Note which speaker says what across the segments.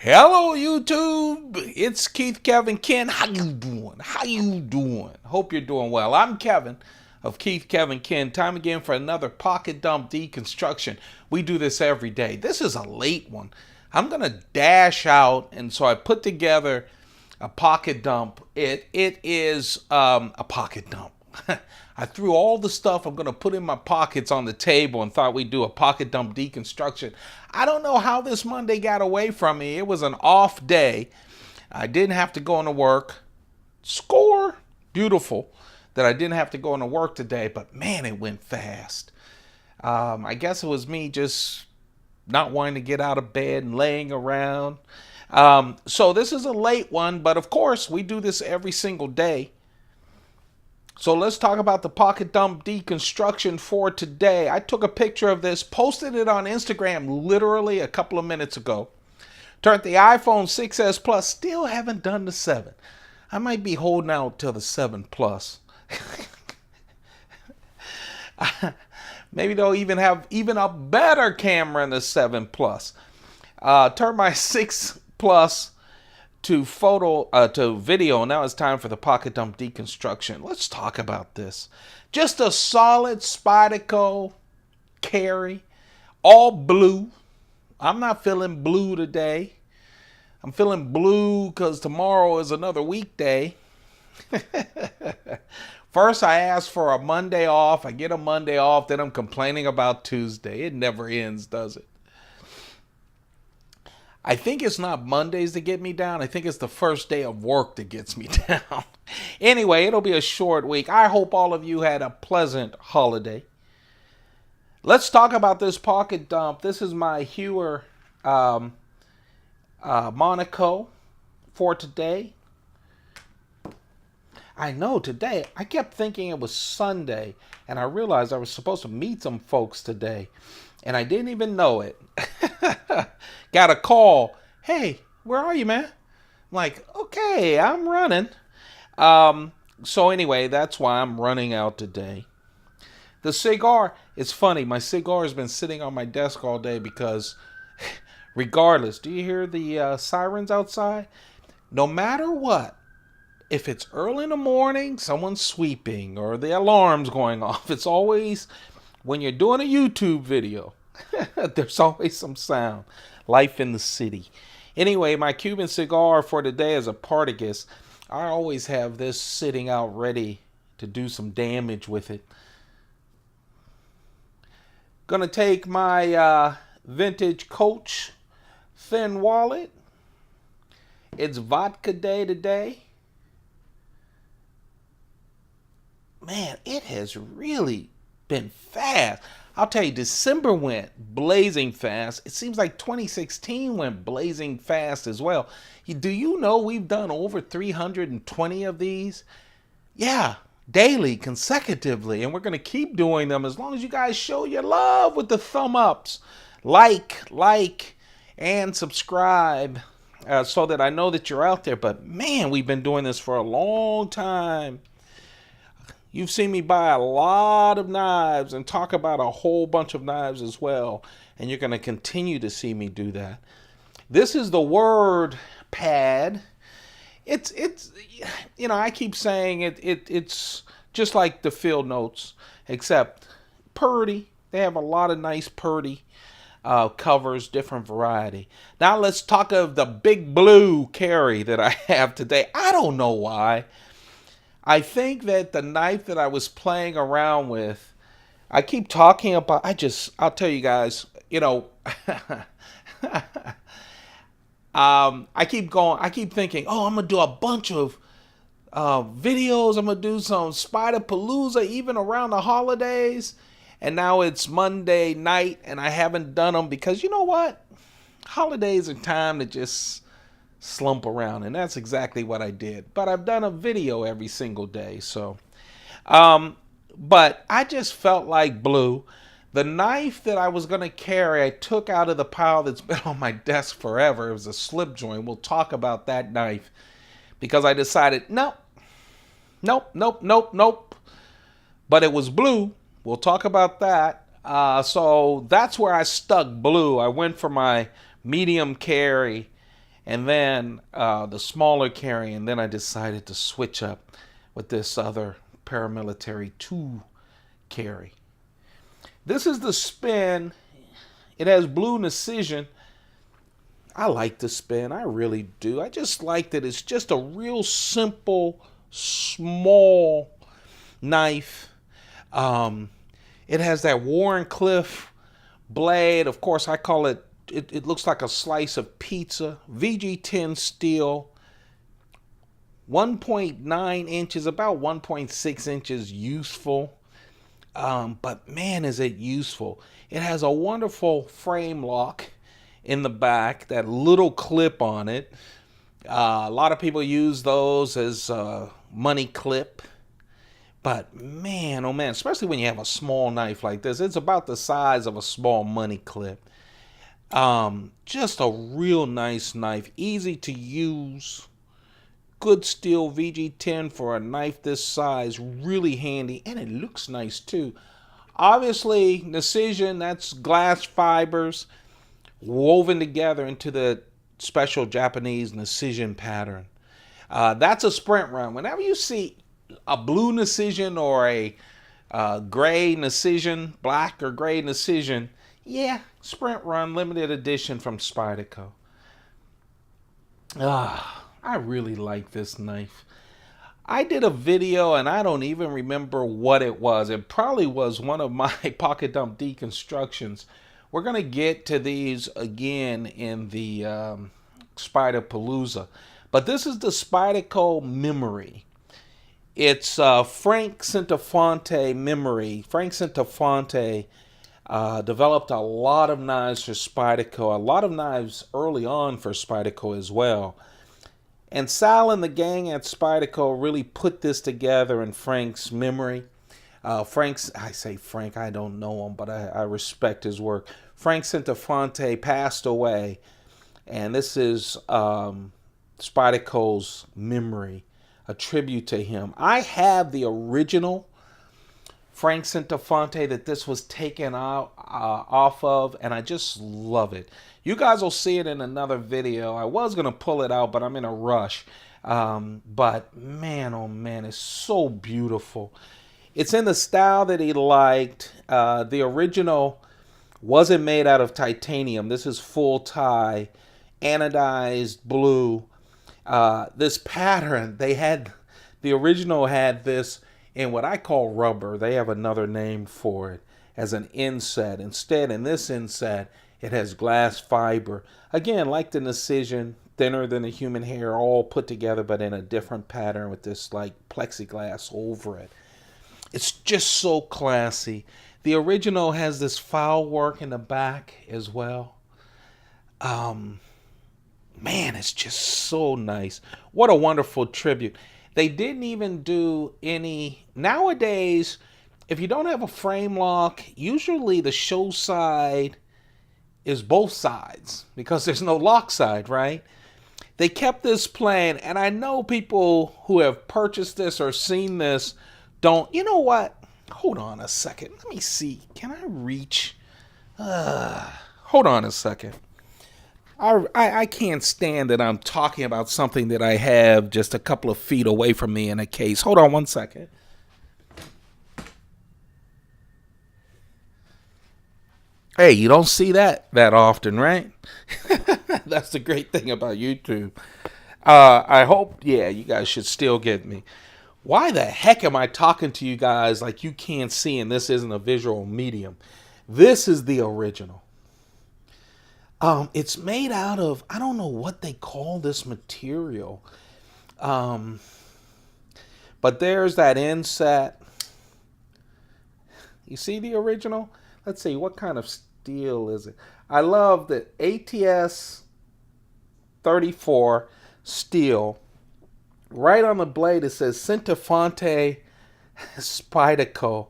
Speaker 1: Hello YouTube, it's Keith, Kevin, Ken. How you doing? How you doing? Hope you're doing well. I'm Kevin of Keith, Kevin, Ken. Time again for another pocket dump deconstruction. We do this every day. This is a late one. I'm gonna dash out, and so I put together a pocket dump. It is a pocket dump. I threw all the stuff I'm going to put in my pockets on the table and thought we'd do a pocket dump deconstruction. I don't know how this Monday got away from me. It was an off day. I didn't have to go into work. Score! Beautiful that I didn't have to go into work today, but man, it went fast. I guess it was me just not wanting to get out of bed and laying around. So this is a late one, but of course, we do this every single day. So let's talk about the pocket dump deconstruction for today. I took a picture of this, posted it on Instagram literally a couple of minutes ago. Turned the iPhone 6S Plus, still haven't done the 7. I might be holding out till the 7 Plus. Maybe they'll even have a better camera in the 7 Plus. Turn my 6 Plus to video. Now it's time for the pocket dump deconstruction. Let's talk about this. Just a solid Spyderco carry, all blue. I'm not feeling blue today. I'm feeling blue because tomorrow is another weekday. First, I asked for a Monday off. I get a Monday off, then I'm complaining about Tuesday. It never ends, does it? I think it's not Mondays that get me down. I think it's the first day of work that gets me down. Anyway, it'll be a short week. I hope all of you had a pleasant holiday. Let's talk about this pocket dump. This is my Heuer Monaco for today. I know today, I kept thinking it was Sunday, and I realized I was supposed to meet some folks today, and I didn't even know it. Got a call. Hey, where are you, man? I'm like, okay, I'm running. So anyway, that's why I'm running out today. The cigar, it's funny. My cigar has been sitting on my desk all day because regardless, do you hear the sirens outside? No matter what, if it's early in the morning, someone's sweeping or the alarm's going off, it's always when you're doing a YouTube video. There's always some sound. Life in the city. Anyway, my Cuban cigar for today is a Partagas. I always have this sitting out ready to do some damage with it. Gonna take my vintage Coach thin wallet. It's vodka day today. Man, it has really been fast. I'll tell you, December went blazing fast. It seems like 2016 went blazing fast as well. Do you know we've done over 320 of these? Yeah, daily, consecutively. And we're going to keep doing them as long as you guys show your love with the thumb ups. Like, and subscribe so that I know that you're out there. But man, we've been doing this for a long time. You've seen me buy a lot of knives and talk about a whole bunch of knives as well. And you're going to continue to see me do that. This is the word pad. It's you know, I keep saying it's just like the field notes, except purdy. They have a lot of nice purdy covers, different variety. Now let's talk of the big blue carry that I have today. I don't know why. I think that the knife that I was playing around with, I keep talking about, I'll tell you guys, you know, I keep thinking, oh, I'm going to do a bunch of videos. I'm going to do some Spider-Palooza even around the holidays. And now it's Monday night and I haven't done them because you know what? Holidays are time to just slump around, and that's exactly what I did. But I've done a video every single day, so but I just felt like blue. The knife that I was going to carry, I took out of the pile that's been on my desk forever. It was a slip joint. We'll talk about that knife because I decided nope. But it was blue. We'll talk about that. So that's where I stuck blue. I went for my medium carry and then the smaller carry, and then I decided to switch up with this other Paramilitary 2 carry. This is the Spin. It has blue Precision. I like the Spin. I really do. I just like that it's just a real simple, small knife. It has that Warncliffe blade. Of course, I call it, it looks like a slice of pizza. VG10 steel. 1.9 inches, about 1.6 inches useful. But man, is it useful. It has a wonderful frame lock in the back, that little clip on it. A lot of people use those as money clip. But man, oh man, especially when you have a small knife like this, it's about the size of a small money clip. Just a real nice knife, easy to use. Good steel VG10 for a knife this size, really handy, and it looks nice too. Obviously, Precision, that's glass fibers woven together into the special Japanese Precision pattern. That's a sprint run. Whenever you see a blue Precision or a gray Precision, black or gray Precision, yeah, sprint run, limited edition from Spyderco. I really like this knife. I did a video and I don't even remember what it was. It probably was one of my pocket dump deconstructions. We're going to get to these again in the Spyderpalooza. But this is the Spyderco Memory. It's Frank Centofonte Memory. Frank Centofonte developed a lot of knives for Spyderco, a lot of knives early on for Spyderco as well. And Sal and the gang at Spyderco really put this together in Frank's memory. I say Frank, I don't know him, but I respect his work. Frank Centofonte passed away, and this is Spyderco's memory, a tribute to him. I have the original Frank Centofonte that this was taken out off of, and I just love it. You guys will see it in another video. I was going to pull it out, but I'm in a rush. But man, oh man, it's so beautiful. It's in the style that he liked. The original wasn't made out of titanium. This is full tie, anodized blue. This pattern, the original had this in what I call rubber. They have another name for it as an inset. Instead, in this inset, it has glass fiber. Again, like the Precision, thinner than a human hair, all put together, but in a different pattern with this like plexiglass over it. It's just so classy. The original has this file work in the back as well. Man, it's just so nice. What a wonderful tribute. They didn't even do any... Nowadays, if you don't have a frame lock, usually the show side is both sides because there's no lock side, right? They kept this plain, and I know people who have purchased this or seen this don't... You know what? Hold on a second. Let me see. Can I reach? Hold on a second. I can't stand that I'm talking about something that I have just a couple of feet away from me in a case. Hold on one second. Hey, you don't see that often, right? That's the great thing about YouTube. I hope, yeah, you guys should still get me. Why the heck am I talking to you guys like you can't see and this isn't a visual medium? This is the original. It's made out of, I don't know what they call this material. But there's that inset. You see the original? Let's see, what kind of steel is it? I love the ATS 34 steel. Right on the blade it says Centofonte Spyderco.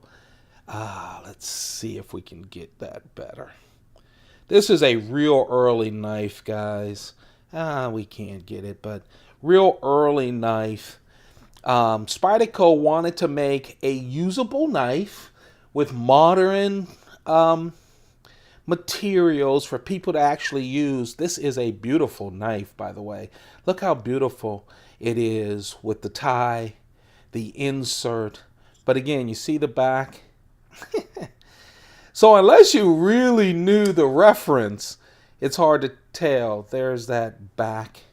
Speaker 1: Let's see if we can get that better. This is a real early knife, guys. We can't get it, but real early knife. Spyderco wanted to make a usable knife with modern materials for people to actually use. This is a beautiful knife, by the way. Look how beautiful it is with the tie, the insert. But again, you see the back. So unless you really knew the reference, it's hard to tell. There's that back.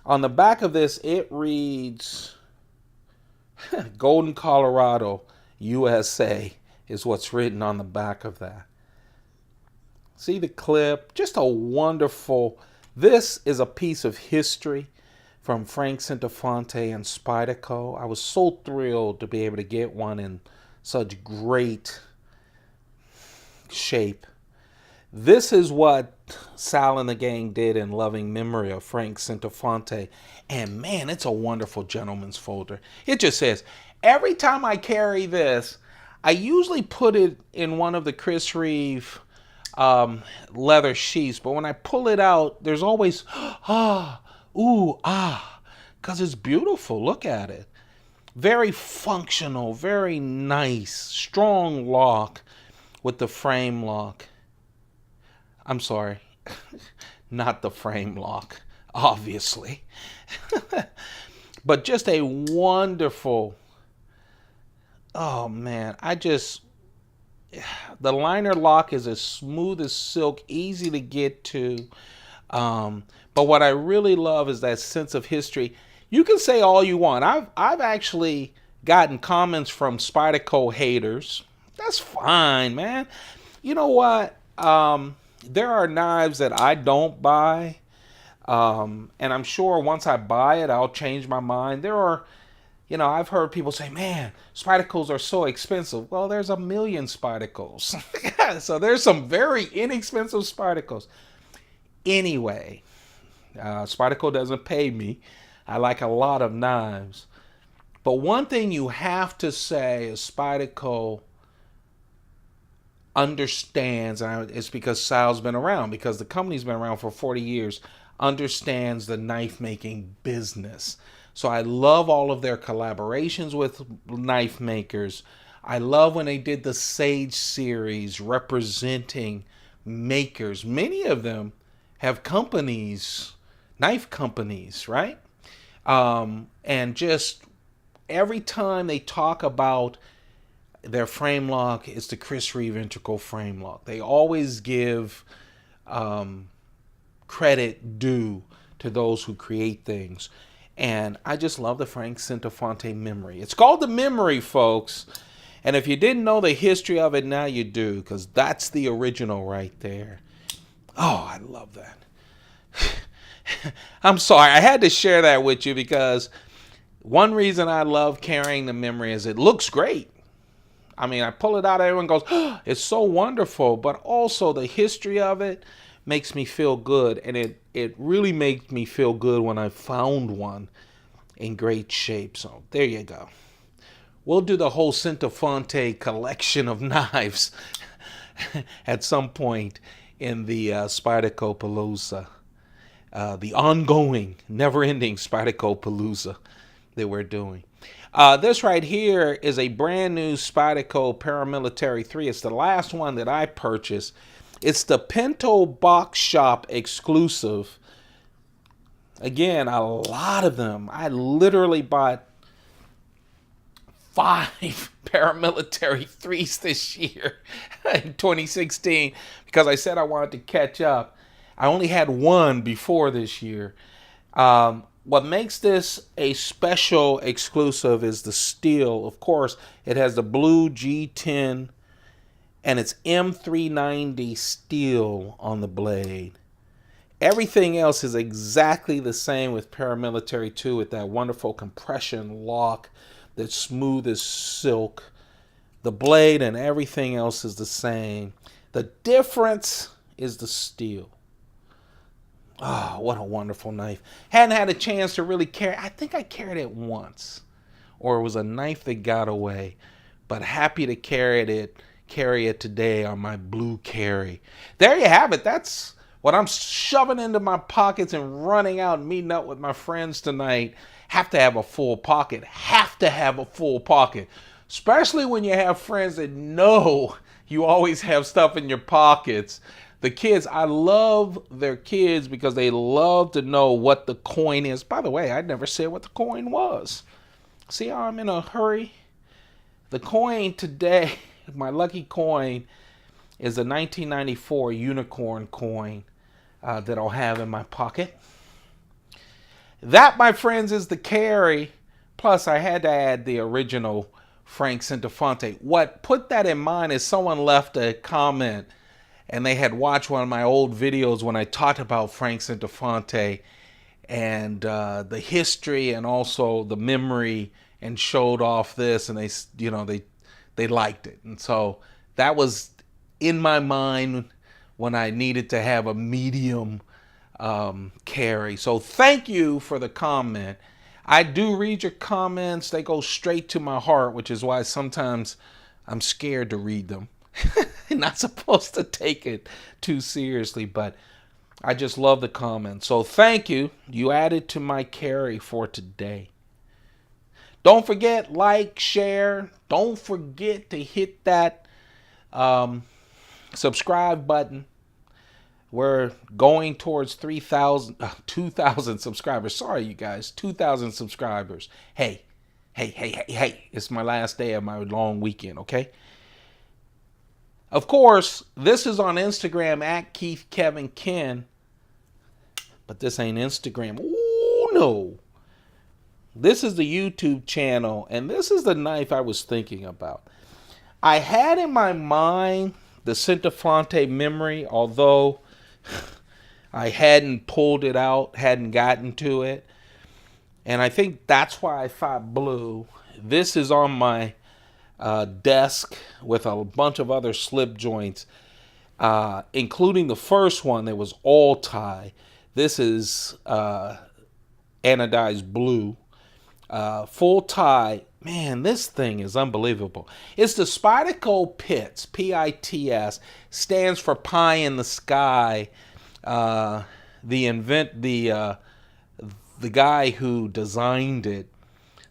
Speaker 1: On the back of this, it reads Golden, Colorado, USA is what's written on the back of that. See the clip? Just a wonderful, this is a piece of history from Frank Centofonte and Spyderco. I was so thrilled to be able to get one in such great shape. This is what Sal and the gang did in loving memory of Frank Centofonte. And man, it's a wonderful gentleman's folder. It just says, every time I carry this, I usually put it in one of the Chris Reeve leather sheaths. But when I pull it out, there's always, because it's beautiful. Look at it. Very functional, very nice, strong lock with the frame lock. I'm sorry, not the frame lock, obviously. But just a wonderful, oh man, the liner lock is as smooth as silk, easy to get to. But what I really love is that sense of history. You can say all you want. I've actually gotten comments from Spyderco haters. That's fine, man. You know what? There are knives that I don't buy. And I'm sure once I buy it, I'll change my mind. There are, I've heard people say, man, Spydercos are so expensive. Well, there's a million Spydercos. So there's some very inexpensive Spydercos. Anyway, Spyderco doesn't pay me. I like a lot of knives. But one thing you have to say is Spyderco understands, and it's because Sal's been around, because the company's been around for 40 years, understands the knife making business. So I love all of their collaborations with knife makers. I love when they did the Sage series representing makers. Many of them have companies, knife companies, right? And just every time they talk about their frame lock, it's the Chris Reeve integral frame lock. They always give credit due to those who create things. And I just love the Frank Centofonte Memory. It's called the Memory, folks. And if you didn't know the history of it, now you do, because that's the original right there. Oh, I love that. I'm sorry, I had to share that with you because one reason I love carrying the Memory is it looks great. I mean, I pull it out, everyone goes, oh, it's so wonderful. But also the history of it makes me feel good. And it really makes me feel good when I found one in great shape. So there you go. We'll do the whole Centofonte collection of knives at some point in the Spyderco Palooza. The ongoing, never-ending Spyderco Palooza that we're doing. This right here is a brand new Spyderco Paramilitary 3. It's the last one that I purchased. It's the Pinto Box Shop exclusive. Again, a lot of them. I literally bought 5 Paramilitary 3s this year in 2016 because I said I wanted to catch up. I only had one before this year. What makes this a special exclusive is the steel. Of course, it has the blue G10 and it's M390 steel on the blade. Everything else is exactly the same with Paramilitary 2 with that wonderful compression lock that's smooth as silk. The blade and everything else is the same. The difference is the steel. Oh, what a wonderful knife. Hadn't had a chance to really carry. I think I carried it once. Or it was a knife that got away. But happy to carry it today on my blue carry. There you have it. That's what I'm shoving into my pockets and running out and meeting up with my friends tonight. Have to have a full pocket. Have to have a full pocket. Especially when you have friends that know you always have stuff in your pockets. The kids, I love their kids because they love to know what the coin is. By the way, I never said what the coin was. See how I'm in a hurry? The coin today, my lucky coin, is a 1994 unicorn coin that I'll have in my pocket. That, my friends, is the carry. Plus, I had to add the original Frank Centofonte. What put that in mind is someone left a comment, and they had watched one of my old videos when I talked about Frank Centofonte and the history and also the memory, and showed off this, and they liked it. And so that was in my mind when I needed to have a medium carry. So thank you for the comment. I do read your comments. They go straight to my heart, which is why sometimes I'm scared to read them. Not supposed to take it too seriously, but I just love the comments. So thank you. You added to my carry for today. Don't forget, like, share. Don't forget to hit that subscribe button. We're going towards 2,000 subscribers. Sorry, you guys, 2,000 subscribers. Hey. It's my last day of my long weekend, okay? Of course, this is on Instagram at Keith Kevin Ken. But this ain't Instagram. Oh, no. This is the YouTube channel, and this is the knife I was thinking about. I had in my mind the Centofonte Memory, although I hadn't pulled it out, hadn't gotten to it. And I think that's why I thought blue. This is on my desk with a bunch of other slip joints, including the first one that was all tie. This is anodized blue, full tie. Man, this thing is unbelievable. It's the Spyderco Pits, P-I-T-S, stands for pie in the sky. The guy who designed it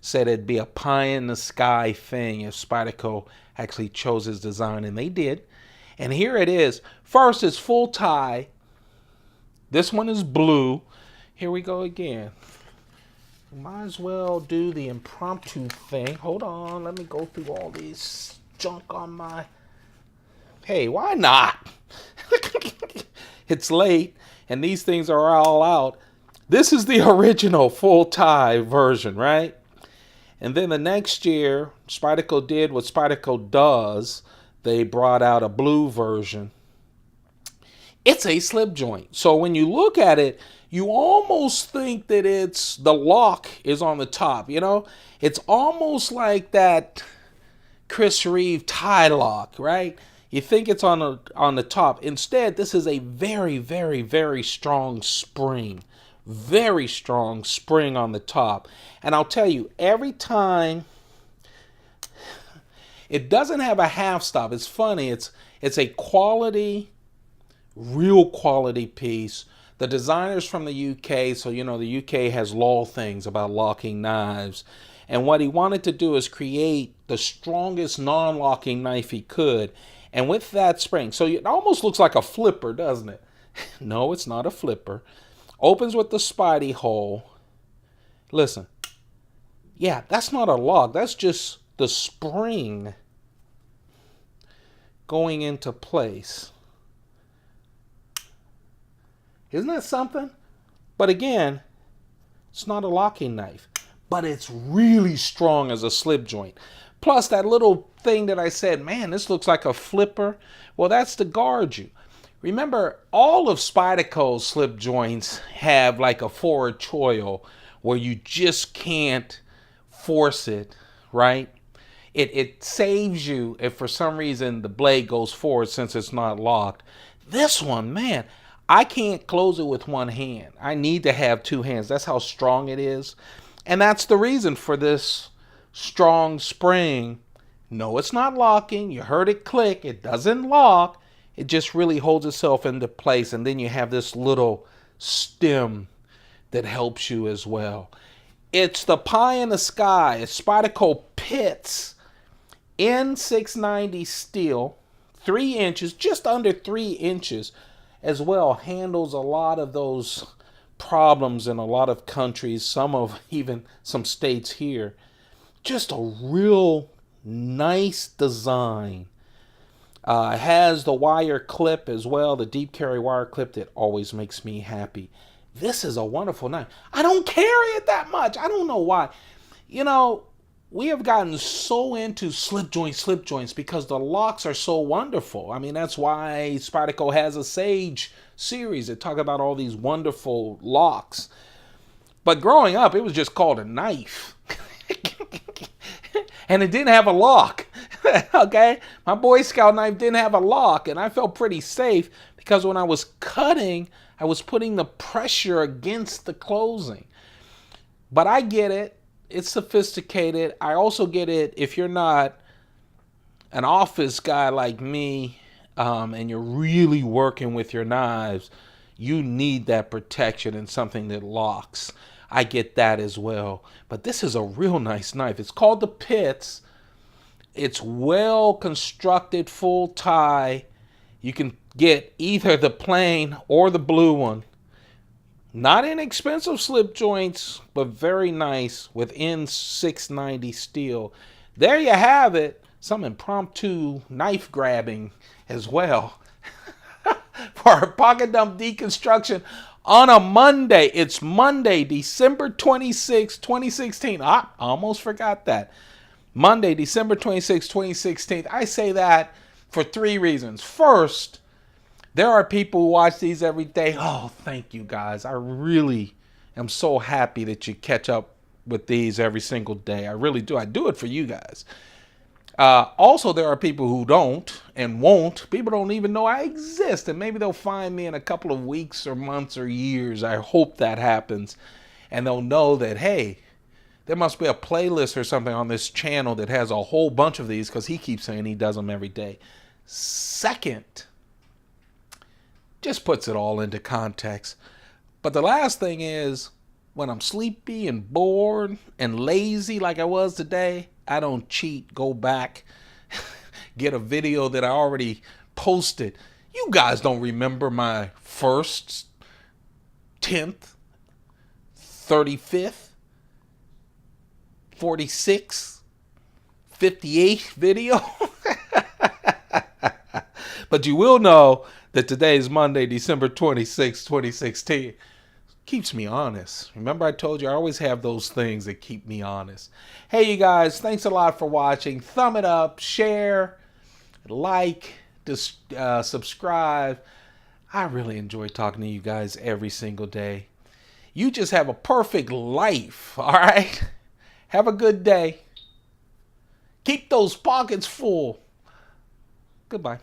Speaker 1: said it'd be a pie in the sky thing if Spyderco actually chose his design, and they did. And here it is. First, it's full tie. This one is blue. Here we go again. Might as well do the impromptu thing. Hold on, let me go through all these junk on my... Hey, why not? It's late, and these things are all out. This is the original full tie version, right? And then the next year, Spyderco did what Spyderco does. They brought out a blue version. It's a slip joint. So when you look at it, you almost think that it's the lock is on the top, you know? It's almost like that Chris Reeve tie lock, right? You think it's on the top. Instead, this is a very, very, very strong spring. Very strong spring on the top. And I'll tell you, every time, it doesn't have a half stop. It's funny. It's a quality, real quality piece. The designer's from the UK, so you know the UK has law things about locking knives. And what he wanted to do is create the strongest non-locking knife he could. And with that spring, so it almost looks like a flipper, doesn't it? No, it's not a flipper. Opens with the Spidey hole. Listen. Yeah, that's not a lock. That's just the spring going into place. Isn't that something? But again, it's not a locking knife. But it's really strong as a slip joint. Plus that little thing that I said, man, this looks like a flipper. Well, that's to guard you. Remember, all of Spyderco's slip joints have like a forward choil where you just can't force it, right? It saves you if for some reason the blade goes forward since it's not locked. This one, man, I can't close it with one hand. I need to have two hands. That's how strong it is. And that's the reason for this strong spring. No, it's not locking. You heard it click. It doesn't lock. It just really holds itself into place. And then you have this little stem that helps you as well. It's the pie in the sky. It's Spyderco Pits N690 steel, 3 inches, just under 3 inches as well, handles a lot of those problems in a lot of countries, some of even some states here. Just a real nice design. Has the wire clip as well, the deep carry wire clip that always makes me happy. This is a wonderful knife. I don't carry it that much. I don't know why. You know, we have gotten so into slip joints because the locks are so wonderful. I mean, that's why Spyderco has a Sage series that talk about all these wonderful locks. But growing up, it was just called a knife. And it didn't have a lock. Okay? My Boy Scout knife didn't have a lock, and I felt pretty safe because when I was cutting, I was putting the pressure against the closing. But I get it. It's sophisticated. I also get it if you're not an office guy like me, and you're really working with your knives, you need that protection and something that locks. I get that as well. But this is a real nice knife. It's called the Pits. It's well constructed, full tie. You can get either the plain or the blue one. Not inexpensive slip joints, but very nice with M390 steel. There you have it. Some impromptu knife grabbing as well. For our pocket dump deconstruction on a Monday. It's Monday, December 26, 2016. I almost forgot that. Monday, December 26, 2016. I say that for 3 reasons. First, there are people who watch these every day. Oh, thank you guys. I really am so happy that you catch up with these every single day. I really do. I do it for you guys. Also, there are people who don't and won't. People don't even know I exist, and maybe they'll find me in a couple of weeks or months or years. I hope that happens, and they'll know that, hey, there must be a playlist or something on this channel that has a whole bunch of these because he keeps saying he does them every day. Second, just puts it all into context. But the last thing is, when I'm sleepy and bored and lazy like I was today, I don't cheat, go back, get a video that I already posted. You guys don't remember my 1st, 10th, 35th, 46th, 58th video? But you will know that today is Monday, December 26, 2016. Keeps me honest. Remember I told you I always have those things that keep me honest. Hey, you guys, thanks a lot for watching. Thumb it up, share, like, subscribe. I really enjoy talking to you guys every single day. You just have a perfect life, all right? Have a good day. Keep those pockets full. Goodbye.